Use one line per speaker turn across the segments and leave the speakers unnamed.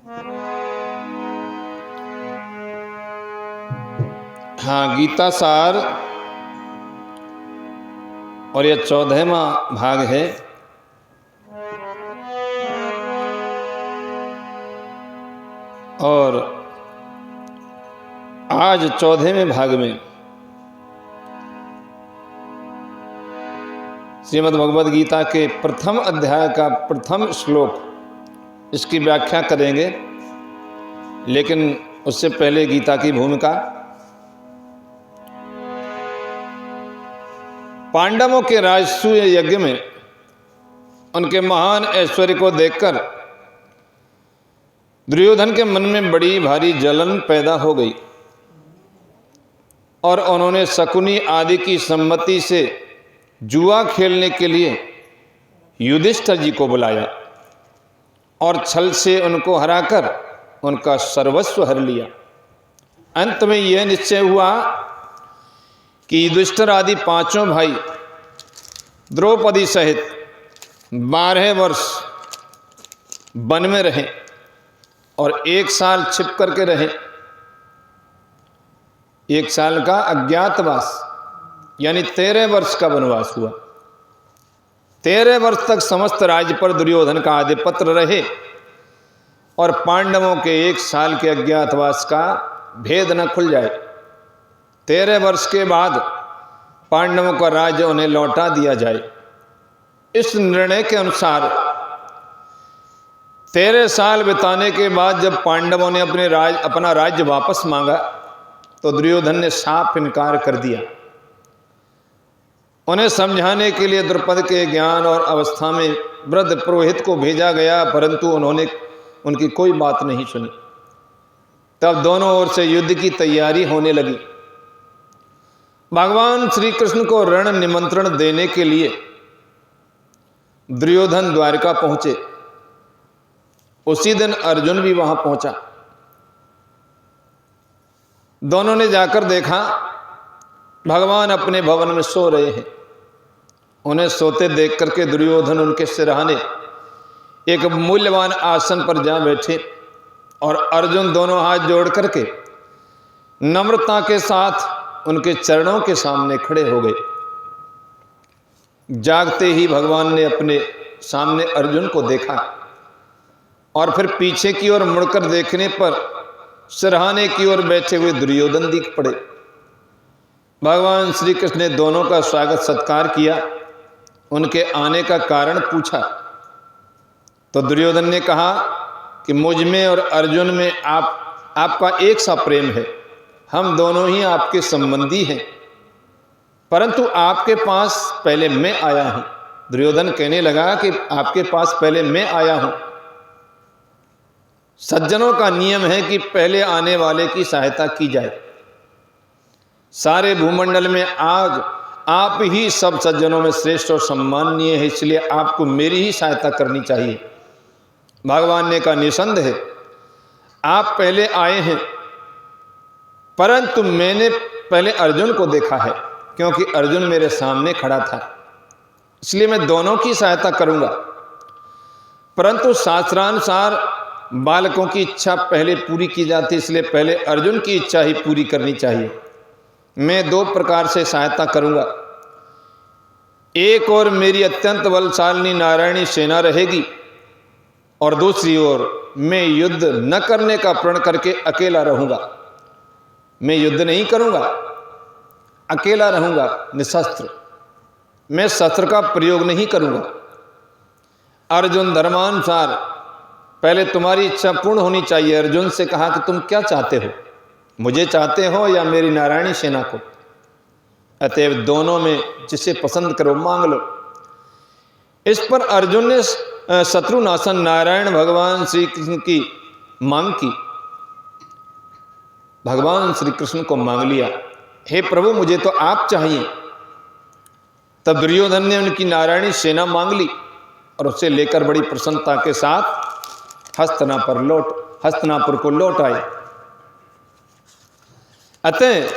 हाँ, गीता सार और यह 14वां भाग है। और आज 14वें भाग में श्रीमद् भगवद गीता के प्रथम अध्याय का प्रथम श्लोक इसकी व्याख्या करेंगे। लेकिन उससे पहले गीता की भूमिका। पांडवों के राजसूय यज्ञ में उनके महान ऐश्वर्य को देखकर दुर्योधन के मन में बड़ी भारी जलन पैदा हो गई और उन्होंने शकुनी आदि की सम्मति से जुआ खेलने के लिए युधिष्ठिर जी को बुलाया और छल से उनको हराकर उनका सर्वस्व हर लिया। अंत में यह निश्चय हुआ कि युधिष्ठिर आदि पांचों भाई द्रौपदी सहित 12 वर्ष वन में रहे और 1 साल छिप करके रहे। 1 साल का अज्ञातवास यानी 13 वर्ष का वनवास हुआ। 13 वर्ष तक समस्त राज्य पर दुर्योधन का आधिपत्य रहे और पांडवों के 1 साल के अज्ञातवास का भेद न खुल जाए। 13 वर्ष के बाद पांडवों का राज्य उन्हें लौटा दिया जाए। इस निर्णय के अनुसार 13 साल बिताने के बाद जब पांडवों ने अपना राज्य वापस मांगा तो दुर्योधन ने साफ इनकार कर दिया। उन्हें समझाने के लिए द्रुपद के ज्ञान और अवस्था में वृद्ध पुरोहित को भेजा गया, परंतु उन्होंने उनकी कोई बात नहीं सुनी। तब दोनों ओर से युद्ध की तैयारी होने लगी। भगवान श्री कृष्ण को रण निमंत्रण देने के लिए दुर्योधन द्वारका पहुंचे। उसी दिन अर्जुन भी वहां पहुंचा। दोनों ने जाकर देखा भगवान अपने भवन में सो रहे हैं। उन्हें सोते देख करके दुर्योधन उनके सिरहाने एक मूल्यवान आसन पर जा बैठे और अर्जुन दोनों हाथ जोड़ करके नम्रता के साथ उनके चरणों के सामने खड़े हो गए। जागते ही भगवान ने अपने सामने अर्जुन को देखा और फिर पीछे की ओर मुड़कर देखने पर सिरहाने की ओर बैठे हुए दुर्योधन दिख पड़े। भगवान श्री कृष्ण ने दोनों का स्वागत सत्कार किया, उनके आने का कारण पूछा तो दुर्योधन ने कहा कि मुझ में और अर्जुन में आपका एक सा प्रेम है। हम दोनों ही आपके संबंधी हैं, परंतु आपके पास पहले मैं आया हूं। दुर्योधन कहने लगा कि आपके पास पहले मैं आया हूं। सज्जनों का नियम है कि पहले आने वाले की सहायता की जाए। सारे भूमंडल में आज आप ही सब सज्जनों में श्रेष्ठ और सम्माननीय है, इसलिए आपको मेरी ही सहायता करनी चाहिए। भगवान ने कहा निसंदेह है आप पहले आए हैं, परंतु मैंने पहले अर्जुन को देखा है, क्योंकि अर्जुन मेरे सामने खड़ा था, इसलिए मैं दोनों की सहायता करूंगा। परंतु शास्त्रानुसार बालकों की इच्छा पहले पूरी की जाती, इसलिए पहले अर्जुन की इच्छा ही पूरी करनी चाहिए। मैं 2 प्रकार से सहायता करूंगा। एक ओर मेरी अत्यंत बलशालिनी नारायणी सेना रहेगी और दूसरी ओर मैं युद्ध न करने का प्रण करके अकेला रहूंगा। मैं युद्ध नहीं करूंगा, अकेला रहूंगा निशस्त्र। मैं शस्त्र का प्रयोग नहीं करूंगा। अर्जुन धर्मानुसार पहले तुम्हारी इच्छा पूर्ण होनी चाहिए। अर्जुन से कहा कि तुम क्या चाहते हो, मुझे चाहते हो या मेरी नारायणी सेना को? अतएव दोनों में जिसे पसंद करो मांग लो। इस पर अर्जुन ने शत्रुनाशन नारायण भगवान श्री कृष्ण की मांग की। भगवान श्री कृष्ण को मांग लिया, हे प्रभु मुझे तो आप चाहिए। तब दुर्योधन ने उनकी नारायणी सेना मांग ली और उसे लेकर बड़ी प्रसन्नता के साथ हस्तिनापुर को लौट आए। अतः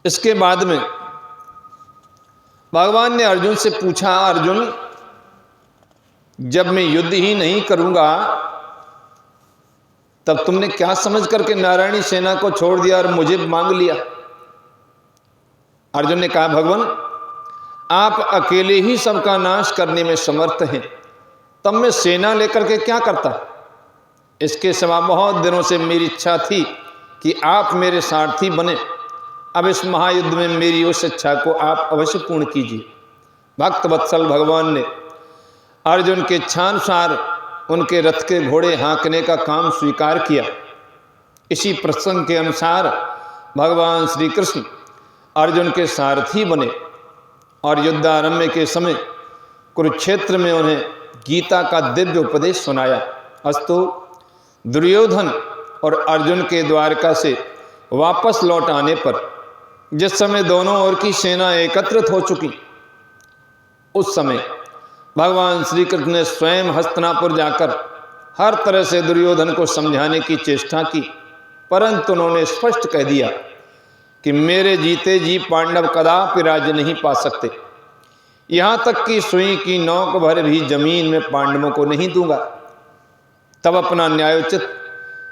इसके बाद में भगवान ने अर्जुन से पूछा, अर्जुन जब मैं युद्ध ही नहीं करूंगा तब तुमने क्या समझ करके नारायणी सेना को छोड़ दिया और मुझे मांग लिया। अर्जुन ने कहा, भगवान आप अकेले ही सबका नाश करने में समर्थ हैं, तब मैं सेना लेकर के क्या करता। इसके सिवा बहुत दिनों से मेरी इच्छा थी कि आप मेरे सारथी बने। अब इस महायुद्ध में मेरी उस इच्छा को आप अवश्य पूर्ण कीजिए। भक्त वत्सल भगवान ने अर्जुन के इच्छानुसार उनके रथ के घोड़े हाँकने का काम स्वीकार किया। इसी प्रसंग के अनुसार भगवान श्री कृष्ण अर्जुन के सारथी बने और युद्धारंभ के समय कुरुक्षेत्र में उन्हें गीता का दिव्य उपदेश सुनाया। अस्तु दुर्योधन और अर्जुन के द्वारका से वापस लौट आने पर जिस समय दोनों ओर की सेना एकत्रित हो चुकी, उस समय भगवान श्री कृष्ण ने स्वयं हस्तिनापुर जाकर हर तरह से दुर्योधन को समझाने की चेष्टा की, परंतु उन्होंने स्पष्ट कह दिया कि मेरे जीते जी पांडव कदापि राज्य नहीं पा सकते। यहाँ तक कि सुई की नोक भर भी जमीन में पांडवों को नहीं दूंगा। तब अपना न्यायोचित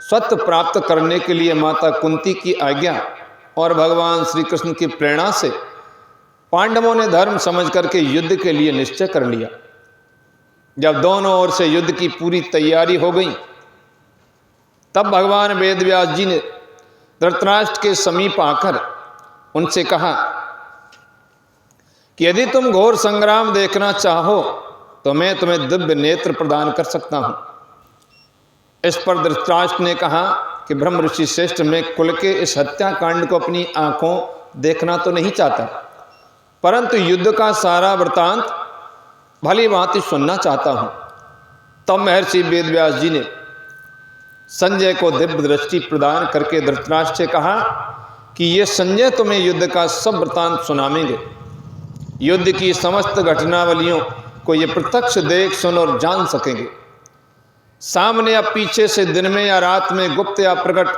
स्वत्व प्राप्त करने के लिए माता कुंती की आज्ञा और भगवान श्री कृष्ण की प्रेरणा से पांडवों ने धर्म समझ करके युद्ध के लिए निश्चय कर लिया। जब दोनों ओर से युद्ध की पूरी तैयारी हो गई, तब भगवान वेदव्यास जी ने धृतराष्ट्र के समीप आकर उनसे कहा कि यदि तुम घोर संग्राम देखना चाहो तो मैं तुम्हें दिव्य नेत्र प्रदान कर सकता हूं। इस पर धृतराष्ट्र ने कहा कि ब्रह्म ऋषि श्रेष्ठ, मैं कुल के इस हत्याकांड को अपनी आंखों देखना तो नहीं चाहता, परंतु युद्ध का सारा वृतांत भली भांति सुनना चाहता हूं। तब महर्षि वेदव्यास जी ने संजय को दिव्य दृष्टि प्रदान करके धृतराष्ट्र से कहा कि ये संजय तुम्हें युद्ध का सब वृतांत सुनावेंगे। युद्ध की समस्त घटनावलियों को ये प्रत्यक्ष देख सुन और जान सकेंगे। सामने या पीछे से, दिन में या रात में, गुप्त या प्रकट,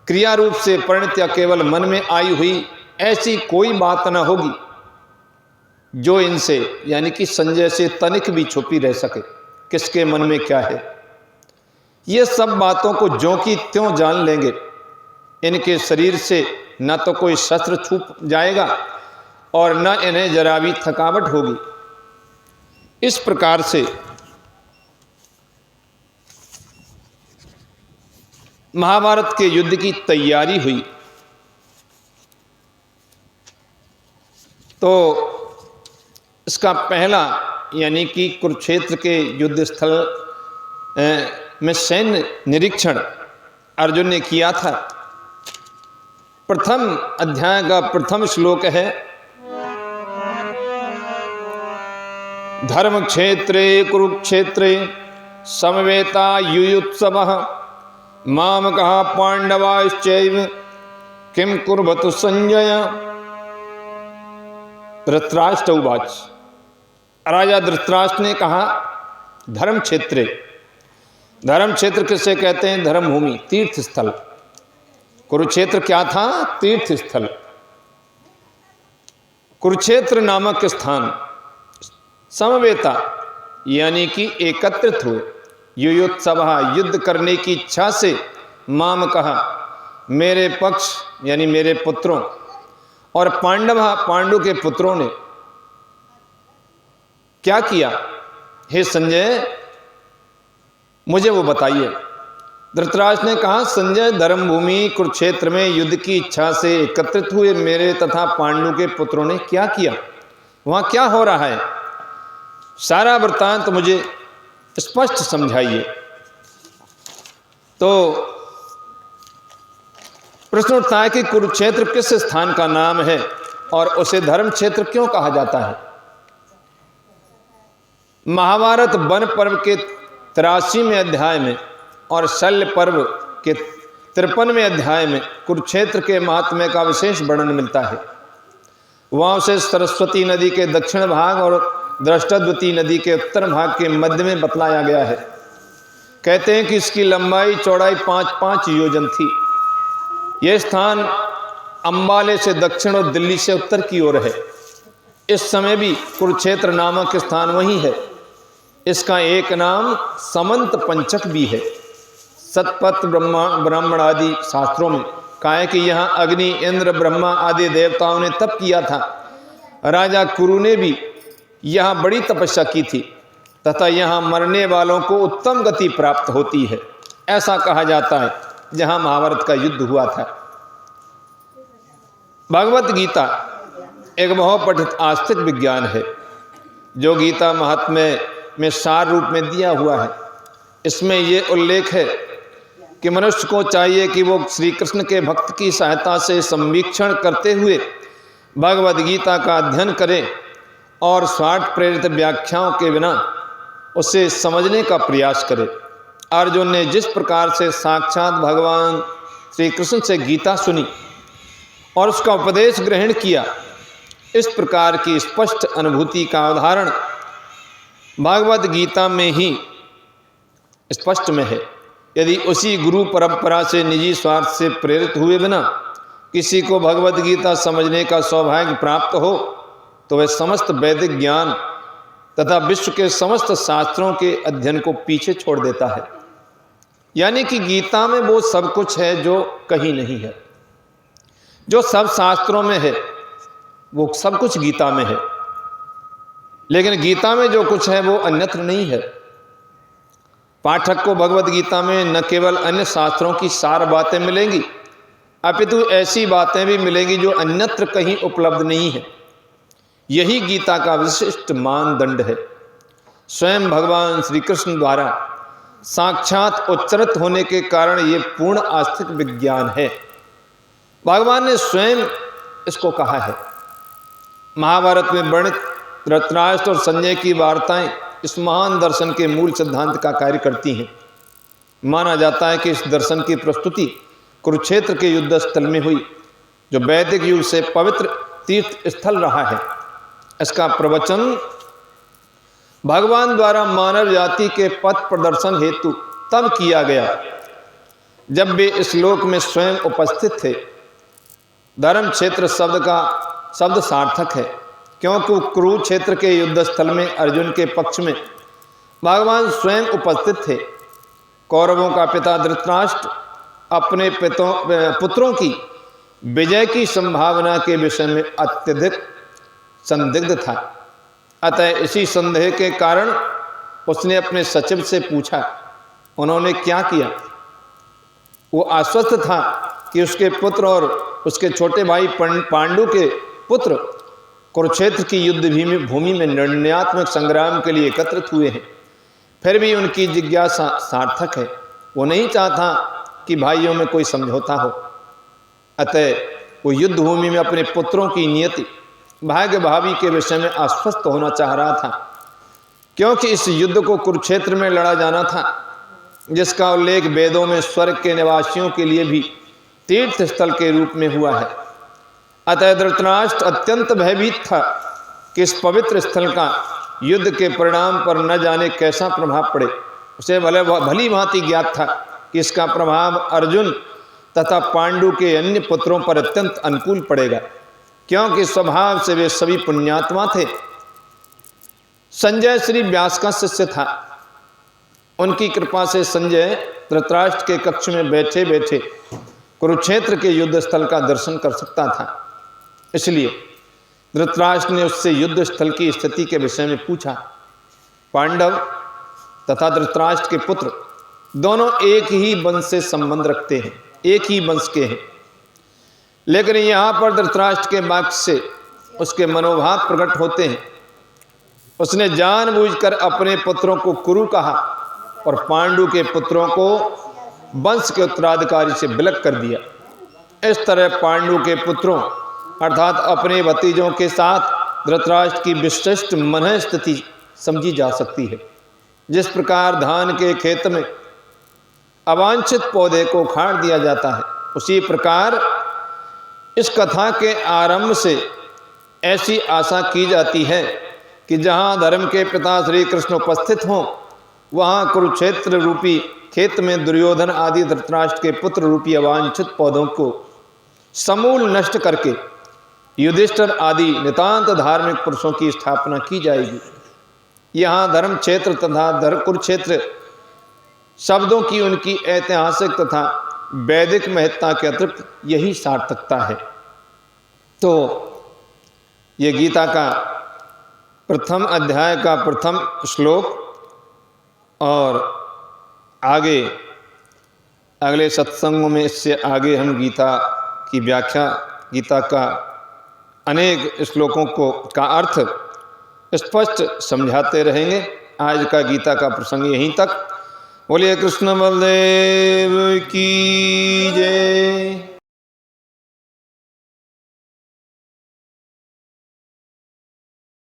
क्रिया रूप से परिणत या केवल मन में आई हुई ऐसी कोई बात न होगी जो इनसे यानी कि संजय से तनिक भी छुपी रह सके। किसके मन में क्या है, ये सब बातों को ज्यों की त्यों जान लेंगे। इनके शरीर से न तो कोई शस्त्र छूट जाएगा और न इन्हें जरा भी थकावट होगी। इस प्रकार से महाभारत के युद्ध की तैयारी हुई। तो इसका पहला यानी कि कुरुक्षेत्र के युद्ध स्थल में सैन्य निरीक्षण अर्जुन ने किया था। प्रथम अध्याय का प्रथम श्लोक है, धर्म क्षेत्रे कुरुक्षेत्रे समवेता युयुत्सवः मामकः पांडवाश्चैव किम कुर्वतु संजय। धृतराष्ट्र उवाच। राजा धृतराष्ट्र ने कहा, धर्म क्षेत्रे, धर्म क्षेत्र किसे कहते हैं? धर्म भूमि, तीर्थ स्थल। कुरुक्षेत्र क्या था? तीर्थ स्थल। कुरुक्षेत्र नामक स्थान समवेता यानी कि एकत्रित हुए, युयुत्सवः युद्ध करने की इच्छा से, माम कहा मेरे पक्ष यानी मेरे पुत्रों, और पांडव पांडु के पुत्रों ने क्या किया? हे संजय मुझे वो बताइए। धृतराष्ट्र ने कहा, संजय धर्मभूमि कुरुक्षेत्र में युद्ध की इच्छा से एकत्रित हुए मेरे तथा पांडु के पुत्रों ने क्या किया? वहां क्या हो रहा है? सारा वृत्तांत मुझे स्पष्ट समझाइए। तो प्रश्न उठता है कि कुरुक्षेत्र किस स्थान का नाम है और उसे धर्म क्षेत्र क्यों कहा जाता है? महाभारत वन पर्व के 83वें अध्याय में और शल्य पर्व के 53वें अध्याय में कुरुक्षेत्र के महात्म्य का विशेष वर्णन मिलता है। वहां उसे सरस्वती नदी के दक्षिण भाग और दृष्टद्वती नदी के उत्तर भाग के मध्य में बतलाया गया है। कहते हैं कि इसकी लंबाई चौड़ाई 5-5 योजन थी। यह स्थान अंबाले से दक्षिण और दिल्ली से उत्तर की ओर है। इस समय भी कुरुक्षेत्र नामक स्थान वही है। इसका एक नाम समंत पंचक भी है। सतपथ ब्राह्मण आदि शास्त्रों में कहा है कि यहाँ अग्नि, इंद्र, ब्रह्मा आदि देवताओं ने तप किया था। राजा कुरु ने भी यहाँ बड़ी तपस्या की थी तथा यहाँ मरने वालों को उत्तम गति प्राप्त होती है, ऐसा कहा जाता है जहाँ महाभारत का युद्ध हुआ था। भगवत गीता एक बहुपठित आस्तिक विज्ञान है जो गीता महात्म्य में सार रूप में दिया हुआ है। इसमें यह उल्लेख है कि मनुष्य को चाहिए कि वो श्री कृष्ण के भक्त की सहायता से संवीक्षण करते हुए भगवद गीता का अध्ययन करे और स्वार्थ प्रेरित व्याख्याओं के बिना उसे समझने का प्रयास करे। अर्जुन ने जिस प्रकार से साक्षात भगवान श्री कृष्ण से गीता सुनी और उसका उपदेश ग्रहण किया, इस प्रकार की स्पष्ट अनुभूति का उदाहरण भागवत गीता में ही स्पष्ट में है। यदि उसी गुरु परंपरा से निजी स्वार्थ से प्रेरित हुए बिना किसी को भगवत गीता समझने का सौभाग्य प्राप्त हो तो वह समस्त वैदिक ज्ञान तथा विश्व के समस्त शास्त्रों के अध्ययन को पीछे छोड़ देता है। यानी कि गीता में वो सब कुछ है जो कहीं नहीं है। जो सब शास्त्रों में है वो सब कुछ गीता में है, लेकिन गीता में जो कुछ है वो अन्यत्र नहीं है। पाठक को भगवत गीता में न केवल अन्य शास्त्रों की सार बातें मिलेंगी, अपितु ऐसी बातें भी मिलेंगी जो अन्यत्र कहीं उपलब्ध नहीं है। यही गीता का विशिष्ट मानदंड है। स्वयं भगवान श्री कृष्ण द्वारा साक्षात उच्चरित होने के कारण ये पूर्ण आस्तिक विज्ञान है। भगवान ने स्वयं इसको कहा है। महाभारत में वर्णित धृतराष्ट्र और संजय की वार्ताएं इस महान दर्शन के मूल सिद्धांत का कार्य करती हैं। माना जाता है कि इस दर्शन की प्रस्तुति कुरुक्षेत्र के युद्ध स्थल में हुई, जो वैदिक युग से पवित्र तीर्थ स्थल रहा है। इसका प्रवचन भगवान द्वारा मानव जाति के पथ प्रदर्शन हेतु तब किया गया जब वे इस लोक में स्वयं उपस्थित थे। धर्म क्षेत्र शब्द सार्थक है, क्योंकि कुरुक्षेत्र के युद्ध स्थल में अर्जुन के पक्ष में भगवान स्वयं उपस्थित थे। कौरवों का पिता धृतराष्ट्र अपने पुत्रों की विजय की संभावना के विषय में अत्यधिक संदिग्ध था। अतः इसी संदेह के कारण उसने अपने सचिव से पूछा। उन्होंने क्या किया? वो आश्वस्त था कि उसके पुत्र और उसके छोटे भाई पांडु के पुत्र कुरुक्षेत्र की युद्ध भूमि में निर्णयात्मक संग्राम के लिए एकत्रित हुए हैं। फिर भी उनकी जिज्ञासा सार्थक है। वो नहीं चाहता कि भाइयों में कोई समझौता हो। अतः वो युद्ध भूमि में अपने पुत्रों की नियति, भाग्य भावी के विषय में आश्वस्त होना चाह रहा था, क्योंकि इस युद्ध को कुरुक्षेत्र में लड़ा जाना था, जिसका उल्लेख वेदों में स्वर्ग के निवासियों के लिए भी तीर्थ स्थल के रूप में हुआ है। अतः धृतराष्ट्र अत्यंत भयभीत था कि इस पवित्र स्थल का युद्ध के परिणाम पर न जाने कैसा प्रभाव पड़े। उसे भली भांति ज्ञात था कि इसका प्रभाव अर्जुन तथा पांडु के अन्य पुत्रों पर अत्यंत अनुकूल पड़ेगा, क्योंकि स्वभाव से वे सभी पुण्यात्मा थे। संजय श्री व्यास का शिष्य था। उनकी कृपा से संजय धृतराष्ट्र के कक्ष में बैठे बैठे कुरुक्षेत्र के युद्ध स्थल का दर्शन कर सकता था। इसलिए धृतराष्ट्र ने उससे युद्ध स्थल की स्थिति के विषय में पूछा। पांडव तथा धृतराष्ट्र के पुत्र दोनों एक ही वंश से संबंध रखते हैं, एक ही वंश के हैं, लेकिन यहाँ पर धृतराष्ट्र के वाक्य से उसके मनोभाव प्रकट होते हैं। उसने जानबूझकर अपने पुत्रों को कुरु कहा और पांडु के पुत्रों को वंश के उत्तराधिकारी से विलग कर दिया। इस तरह पांडु के पुत्रों अर्थात अपने भतीजों के साथ धृतराष्ट्र की विशिष्ट मन स्थिति समझी जा सकती है। जिस प्रकार धान के खेत में अवांछित पौधे को उखाड़ दिया जाता है, उसी प्रकार इस कथा के आरंभ से ऐसी आशा की जाती है कि जहाँ धर्म के पिता श्री कृष्ण उपस्थित हों, वहाँ कुरुक्षेत्र रूपी खेत में दुर्योधन आदि धृतराष्ट्र के पुत्र रूपी अवांछित पौधों को समूल नष्ट करके युधिष्ठिर आदि नितांत धार्मिक पुरुषों की स्थापना की जाएगी। यहाँ धर्म क्षेत्र तथा कुरुक्षेत्र शब्दों की उनकी ऐतिहासिक तथा वैदिक महत्ता के अतिरिक्त यही सार्थकता है। तो ये गीता का प्रथम अध्याय का प्रथम श्लोक, और आगे अगले सत्संगों में इससे आगे हम गीता की व्याख्या, गीता का अनेक श्लोकों का अर्थ स्पष्ट समझाते रहेंगे। आज का गीता का प्रसंग यहीं तक। बोलिए कृष्ण बलदेव की जय।